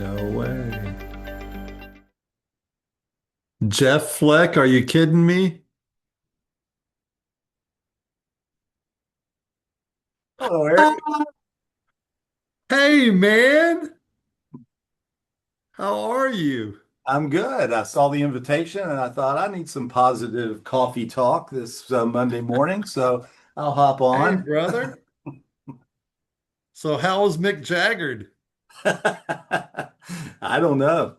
No way. Jeff Fleck, are you kidding me? Hello, Eric. Ah, hey, man. How are you? I'm good. I saw the invitation and I thought I need some positive coffee talk this Monday morning, so I'll hop Hey, on. brother. So, how was Mick Jaggered? I don't know.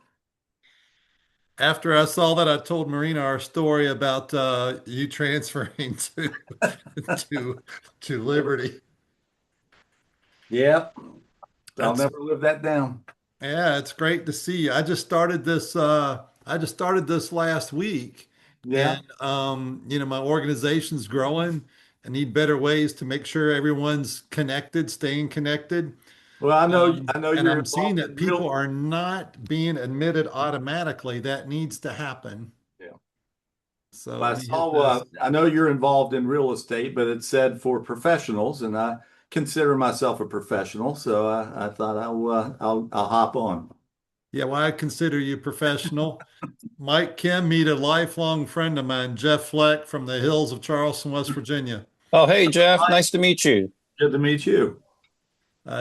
After I saw that, I told Marina our story about you transferring to to Liberty. Yeah, I'll That's never live that down. Yeah, it's great to see you. I just started this last week, Yeah. and my organization's growing. I need better ways to make sure everyone's connected, staying connected. Well, I know And you're I'm seeing involved that in people real. are not being admitted automatically. That needs to happen. Yeah. So Well, let me hit this. I know you're involved in real estate, but it said for professionals, and I consider myself a professional, so I thought I'll hop on. Yeah, well, I consider you professional. Mike Kim, meet a lifelong friend of mine, Jeff Fleck from the hills of Charleston, West Virginia. Oh, hey, Jeff. Hi, Nice to meet you. good to meet you.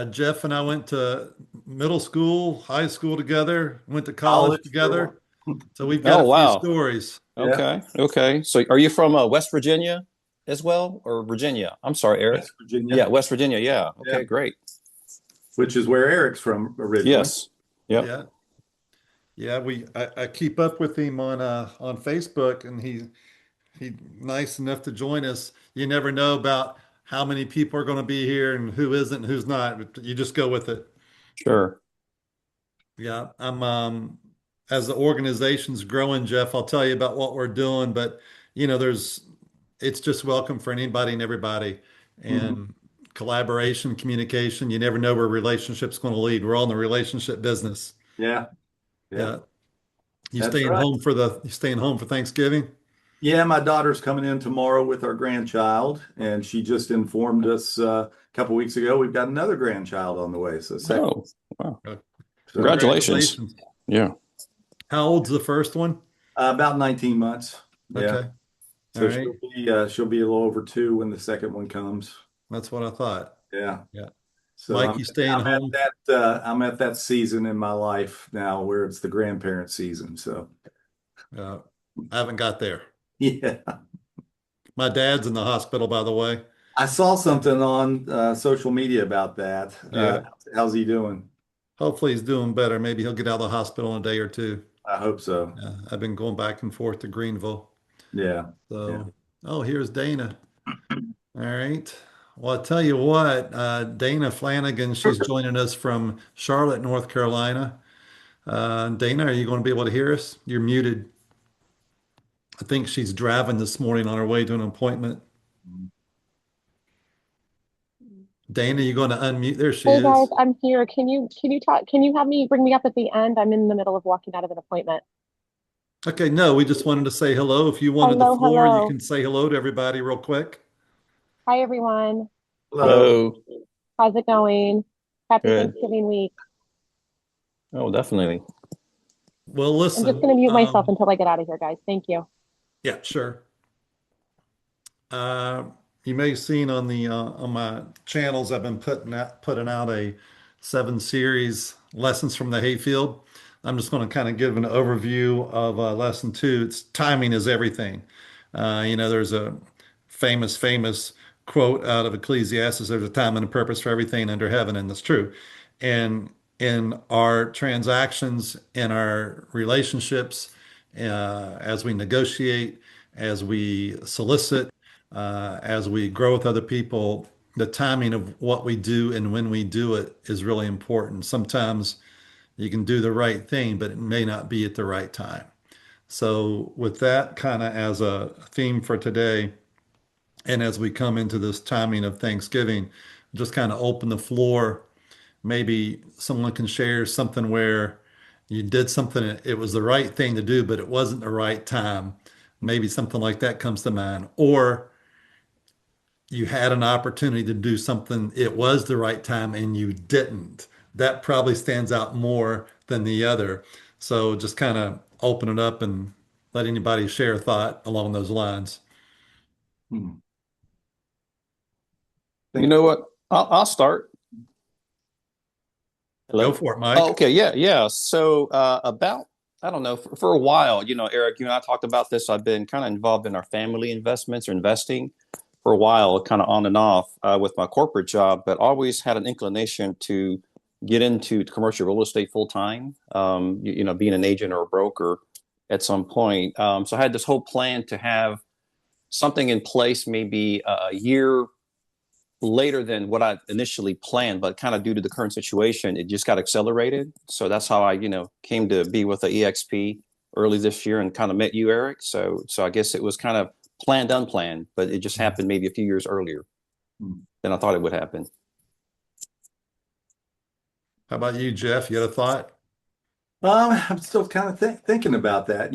Jeff and I went to middle school, high school together, went to college College for together. one. So we've got Oh, a few wow. stories. Yeah, Okay. Okay. So are you from West Virginia as well, or Virginia? I'm sorry, Eric. West Virginia. Yeah, West Virginia. Yeah. Yeah, Okay, great. which is where Eric's from originally. Yes. Yep. Yeah. Yeah, I keep up with him on Facebook, and he nice enough to join us. You never know about how many people are going to be here and who isn't, and who's not. But you just go with it. Sure. Yeah, I'm as the organization's growing, Jeff, I'll tell you about what we're doing, but there's it's just welcome for anybody and everybody. Mhm. And collaboration, communication, you never know where relationships going to lead. We're all in the relationship business. Yeah, yeah, Yeah. that's right. You staying home for Thanksgiving? Yeah, my daughter's coming in tomorrow with our grandchild, and she just informed us a couple weeks ago we've got another grandchild on the way. So second, Oh, wow. Uh, so Congratulations. Congratulations. Yeah. How old's the first one? about 19 months. Yeah, Okay. All so right. she'll be a little over 2 when the second one comes. That's what I thought. Yeah. Yeah. So Mike, you staying home? I'm at that season in my life now where it's the grandparent season. So Uh, I haven't got there. yeah, My dad's in the hospital, by the way. I saw something on social media about that. Yeah. How's he doing? Hopefully he's doing better. Maybe he'll get out of the hospital in a day or two. I hope so. I've been going back and forth to Greenville. Yeah, yeah. So, oh, here's Dana. All right. Well, I'll tell you what, Dana Flanagan, she's joining us from Charlotte, North Carolina. Dana, are you going to be able to hear us? You're muted. I think she's driving this morning on her way to an appointment. Dana, you going to unmute? There she Hey guys, is. I'm here. Can you talk? Can you have me bring me up at the end? I'm in the middle of walking out of an appointment. Okay, no, we just wanted to say hello. If you wanted the Hello, floor, you hello. can say hello to everybody real quick. Hi everyone. Hello. Hello. How's it going? Happy Good. Thanksgiving week. Oh, definitely. Well, I'm just listen, gonna mute myself until I get out of here, guys. Thank you. yeah, sure. Uh, you may have seen on my channels, I've been putting out a 7 series lessons from the hayfield. I'm just going to kind of give an overview of lesson two. It's timing is everything. There's a famous quote out of Ecclesiastes: "There's a time and a purpose for everything under heaven," and that's true. And in our transactions, in our relationships, as we negotiate, as we solicit, as we grow with other people, the timing of what we do and when we do it is really important. Sometimes you can do the right thing, but it may not be at the right time. So, with that kind of as a theme for today, and as we come into this timing of Thanksgiving, just kind of open the floor. Maybe someone can share something where you did something, it was the right thing to do, but it wasn't the right time. Maybe something like that comes to mind. Or you had an opportunity to do something, it was the right time and you didn't. that probably stands out more than the other. So just kind of open it up and let anybody share a thought along those lines. Hmm. You Think, know what? I'll start. Go Hello? for it, Oh, Mike. okay. Yeah, yeah. So about I don't know, for a while, Eric, you and I talked about this. I've been kind of involved in our family investments or investing for a while, kind of on and off with my corporate job, but always had an inclination to get into commercial real estate full time. Being an agent or a broker at some point. So I had this whole plan to have something in place, maybe a year later than what I initially planned, but kind of due to the current situation, it just got accelerated. So that's how I, came to be with the EXP early this year and kind of met you, Eric. So I guess it was kind of planned, unplanned, but it just happened maybe a few years earlier hmm. than I thought it would happen. How about you, Jeff? You had a thought? I'm still kind of thinking about that.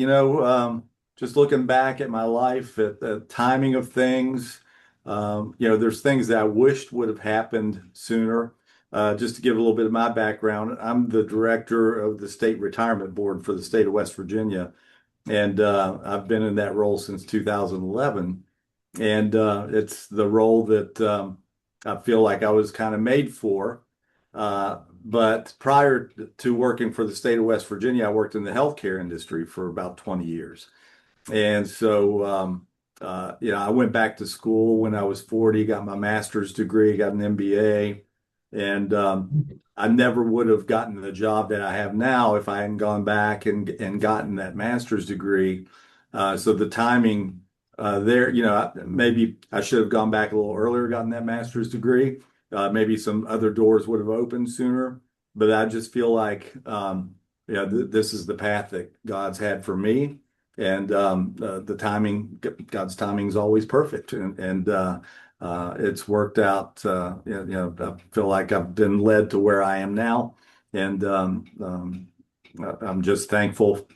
Just looking back at my life, at the timing of things. There's things that I wished would have happened sooner. Just to give a little bit of my background, I'm the director of the State Retirement Board for the state of West Virginia, and I've been in that role since 2011. And it's the role that I feel like I was kind of made for. But prior to working for the state of West Virginia, I worked in the healthcare industry for about 20 years. And so, I went back to school when I was 40, got my master's degree, got an MBA, and I never would have gotten the job that I have now if I hadn't gone back and gotten that master's degree. So the timing there, maybe I should have gone back a little earlier, gotten that master's degree. Maybe some other doors would have opened sooner, but I just feel like, this is the path that God's had for me. And the timing, God's timing is always perfect, and it's worked out. I feel like I've been led to where I am now, and I'm just thankful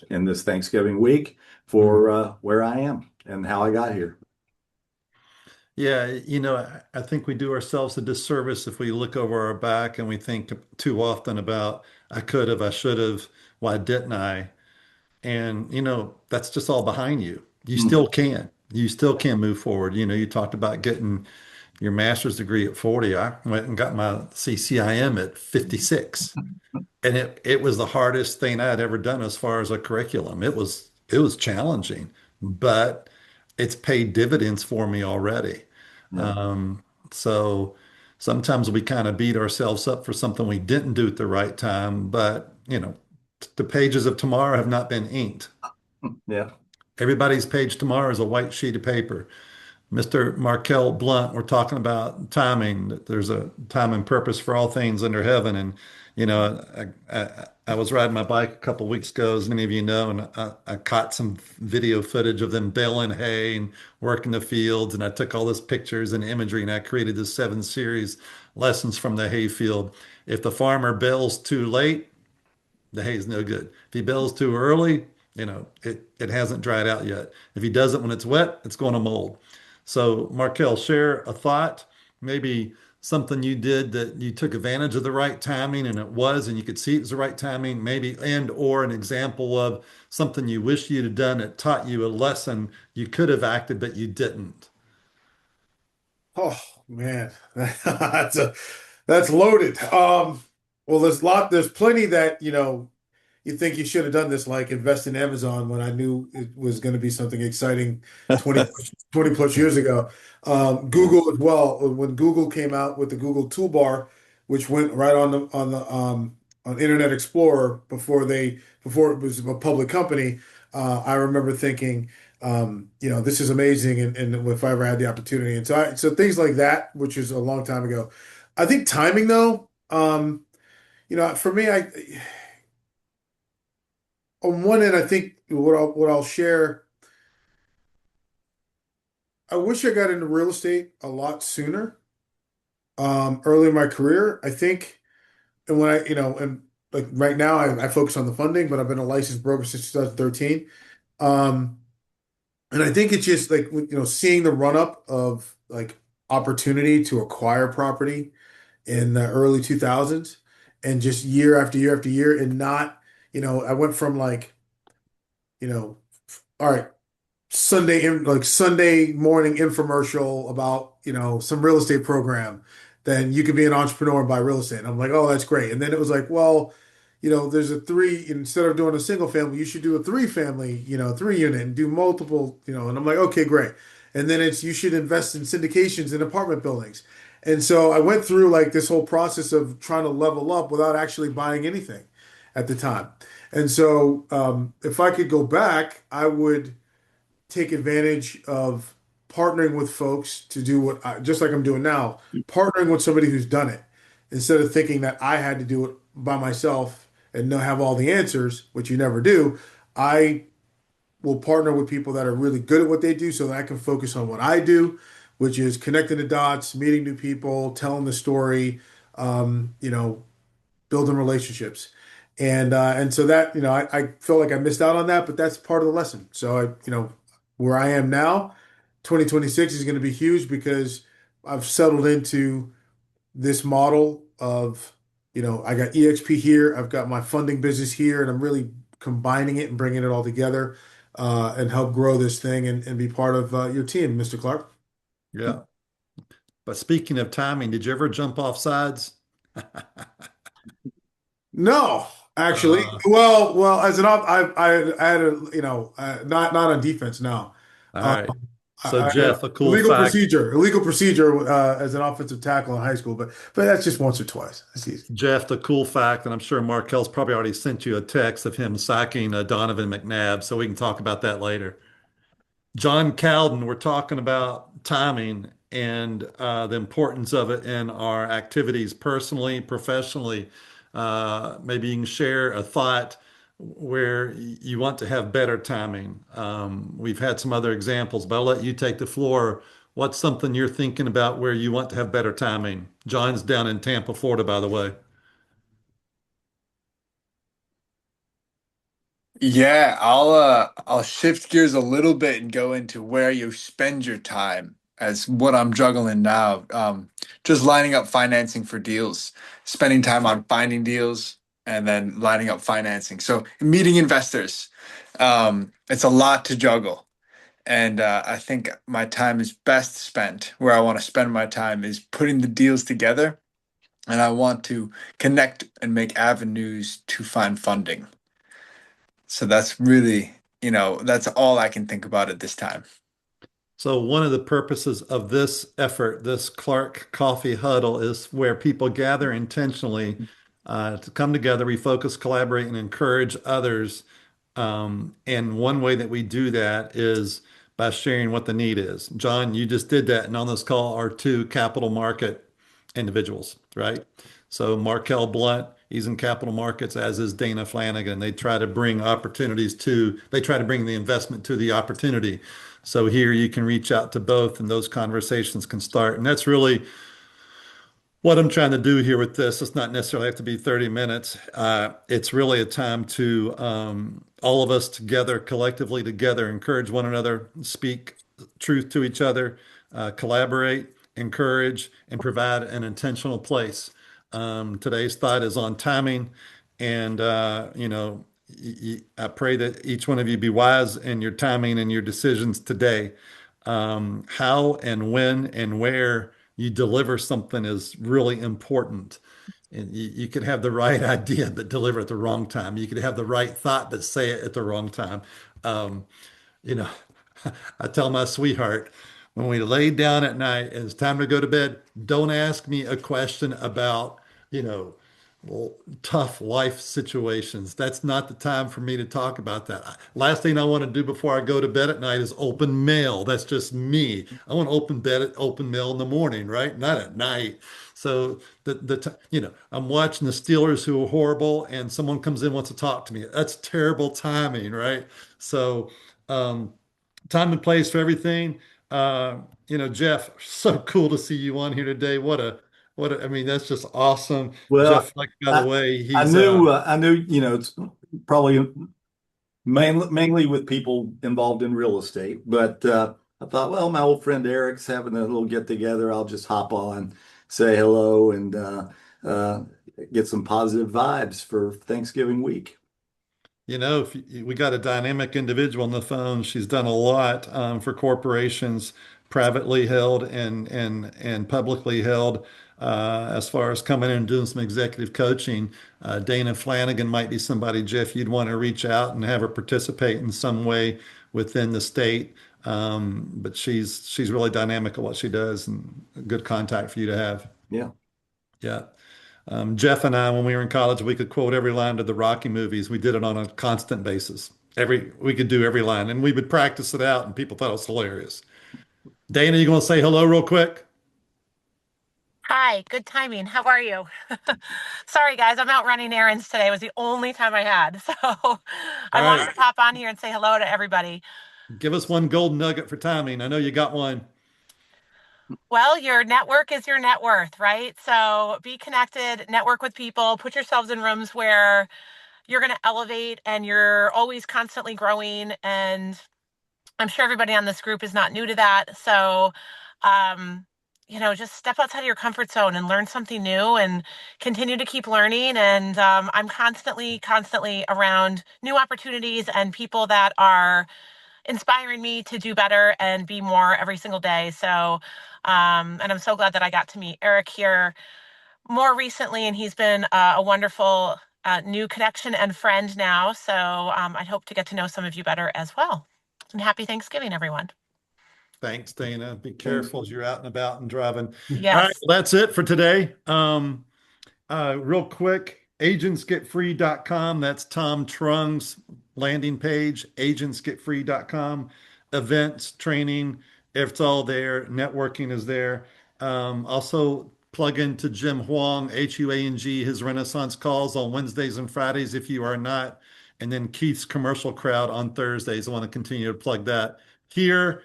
in this Thanksgiving week Mhm. for where I am and how I got here. Yeah, I think we do ourselves a disservice if we look over our back and we think too often about, I could have, I should have, why didn't I? And, that's just all behind you. You Hmm. still can. You still can move forward. You talked about getting your master's degree at 40. I went and got my CCIM at 56. And it was the hardest thing I had ever done as far as a curriculum. It was challenging, but it's paid dividends for me already. Yeah. Um, so sometimes we kind of beat ourselves up for something we didn't do at the right time, but the pages of tomorrow have not been inked. Yeah. Everybody's page tomorrow is a white sheet of paper. Mr. Markel Blunt, we're talking about timing. That there's a time and purpose for all things under heaven. And, I was riding my bike a couple of weeks ago, as many of you know, and I caught some video footage of them baling hay and working the fields. And I took all this pictures and imagery, and I created this 7 series lessons from the hay field. If the farmer bales too late, the hay is no good. If he bales too early, it hasn't dried out yet. If he does it when it's wet, it's going to mold. So, Markel, share a thought, maybe something you did that you took advantage of the right timing and it was, and you could see it was the right timing, maybe, and or an example of something you wish you'd have done that taught you a lesson you could have acted, but you didn't. Oh man, that's loaded. Well, there's plenty that you think you should have done this, like invest in Amazon when I knew it was going to be something exciting 20 20 plus years ago. Yeah. Google as well. When Google came out with the Google Toolbar, which went right on Internet Explorer before it was a public company, I remember thinking, this is amazing, and if I ever had the opportunity, and so things like that, which is a long time ago. I think timing though, for me, I on one end, I think what I'll share. I wish I got into real estate a lot sooner, early in my career. I think, and when and like right now, I focus on the funding, but I've been a licensed broker since 2013. Um, and I think it's just like, seeing the run up of like opportunity to acquire property in the early 2000s and just year after year after year and not, I went from like, all right, Sunday morning infomercial about, some real estate program, then you could be an entrepreneur and buy real estate. And I'm like, oh, that's great. And then it was like, well, there's a three, instead of doing a single family, you should do a three family, three unit and do multiple, and I'm like, okay, great. And then it's, you should invest in syndications in apartment buildings. And so I went through like this whole process of trying to level up without actually buying anything at the time. And so if I could go back, I would take advantage of partnering with folks to do just like I'm doing now, partnering with somebody who's done it instead of thinking that I had to do it by myself and not have all the answers, which you never do. I will partner with people that are really good at what they do so that I can focus on what I do, which is connecting the dots, meeting new people, telling the story, um, you know, building relationships. And so that, I feel like I missed out on that, but that's part of the lesson. So where I am now, 2026 is going to be huge because I've settled into this model of, I got EXP here, I've got my funding business here, and I'm really combining it and bringing it all together and help grow this thing and be part of your team, Mr. Clark. Yeah. But speaking of timing, did you ever jump off sides? No, actually. Uh, Well, as an op, I had a, not on defense. No, all uh, right. So I had a Jeff, a cool fact. illegal procedure as an offensive tackle in high school, but that's just once or twice. That's easy. Jeff, the cool fact, and I'm sure Markel's probably already sent you a text of him sacking Donovan McNabb, so we can talk about that later. John Cowden, we're talking about timing and the importance of it in our activities personally, professionally. Maybe you can share a thought where you want to have better timing. We've had some other examples, but I'll let you take the floor. What's something you're thinking about where you want to have better timing? John's down in Tampa, Florida, by the way. Yeah, I'll shift gears a little bit and go into where you spend your time as what I'm juggling now. Just lining up financing for deals, spending time on finding deals, and then lining up financing. So meeting investors. It's a lot to juggle. And I think my time is best spent where I want to spend my time is putting the deals together, and I want to connect and make avenues to find funding. So that's really, that's all I can think about at this time. So one of the purposes of this effort, this Clark Coffee Huddle, is where people gather intentionally to come together, refocus, collaborate, and encourage others. And one way that we do that is by sharing what the need is. John, you just did that, and on this call are two capital market individuals, right? So Markel Blunt, he's in capital markets, as is Dana Flanagan. They try to bring the investment to the opportunity. So here you can reach out to both and those conversations can start. And that's really what I'm trying to do here with this. It's not necessarily have to be 30 minutes. It's really a time to all of us together, collectively together, encourage one another, speak truth to each other, collaborate, encourage, and provide an intentional place. Today's thought is on timing. And, I pray that each one of you be wise in your timing and your decisions today. How and when and where you deliver something is really important. And you could have the right idea, but deliver at the wrong time. You could have the right thought, but say it at the wrong time. Um, you know, I tell my sweetheart when we lay down at night and it's time to go to bed, don't ask me a question about, you know, well, tough life situations. That's not the time for me to talk about that. Last thing I want to do before I go to bed at night is open mail. That's just me. I want to open mail in the morning, right? Not at night. So I'm watching the Steelers who are horrible, and someone comes in wants to talk to me. That's terrible timing, right? So um, time and place for everything. Jeff, so cool to see you on here today. I mean, that's just awesome. Well, Jeff, like, by the I, way, I he's knew, I knew, it's probably mainly with people involved in real estate, but I thought, well, my old friend Eric's having a little get together. I'll just hop on, say hello, and uh, get some positive vibes for Thanksgiving week. If we got a dynamic individual on the phone, she's done a lot for corporations, privately held and publicly held, as far as coming in and doing some executive coaching. Dana Flanagan might be somebody, Jeff, you'd want to reach out and have her participate in some way within the state. But she's really dynamic at what she does and a good contact for you to have. Yeah. Yeah. Jeff and I, when we were in college, we could quote every line to the Rocky movies. We did it on a constant basis. We could do every line, and we would practice it out, and people thought it was hilarious. Dana, you going to say hello real quick? Hi, good timing. How are you? Sorry, guys, I'm out running errands today. It was the only time I had. So All I wanted right, to pop on here and say hello to everybody. give us one golden nugget for timing. I know you got one. Well, your network is your net worth, right? So be connected, network with people, put yourselves in rooms where you're going to elevate and you're always constantly growing. And I'm sure everybody on this group is not new to that. So, um, just step outside of your comfort zone and learn something new and continue to keep learning. And I'm constantly around new opportunities and people that are inspiring me to do better and be more every single day. So, and I'm so glad that I got to meet Eric here more recently, and he's been a wonderful new connection and friend now. So I hope to get to know some of you better as well. And happy Thanksgiving, everyone. Thanks, Dana. Be Thanks. careful as you're out and about and driving. All right, Yes. well, that's it for today. Real quick, agentsgetfree.com. That's Tom Trung's landing page, agentsgetfree.com. Events, training, it's all there. Networking is there. Also, plug into Jim Huang, Huang, his Renaissance calls on Wednesdays and Fridays if you are not. And then Keith's commercial crowd on Thursdays. I want to continue to plug that. Here,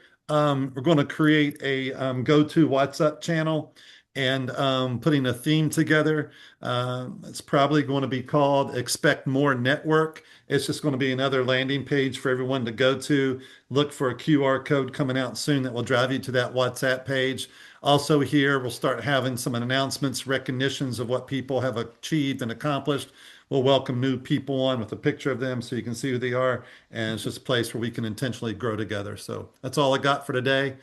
we're going to create a go-to WhatsApp channel and putting a theme together. It's probably going to be called Expect More Network. It's just going to be another landing page for everyone to go to. Look for a QR code coming out soon that will drive you to that WhatsApp page. Also, here we'll start having some announcements, recognitions of what people have achieved and accomplished. We'll welcome new people on with a picture of them so you can see who they are. And it's just a place where we can intentionally grow together. So that's all I got for today.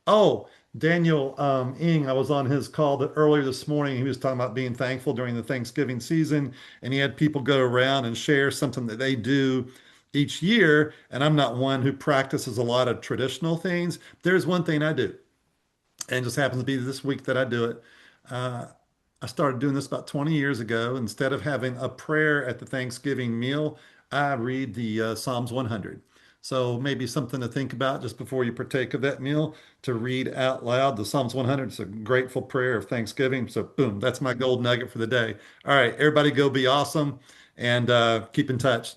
Oh, Daniel Ing, I was on his call earlier this morning. He was talking about being thankful during the Thanksgiving season, and he had people go around and share something that they do each year. And I'm not one who practices a lot of traditional things. There's one thing I do, and it just happens to be this week that I do it. Uh, I started doing this about 20 years ago. Instead of having a prayer at the Thanksgiving meal, I read the Psalms 100. So maybe something to think about just before you partake of that meal to read out loud the Psalms 100. It's a grateful prayer of Thanksgiving. So boom, that's my gold nugget for the day. All right, everybody go be awesome and keep in touch.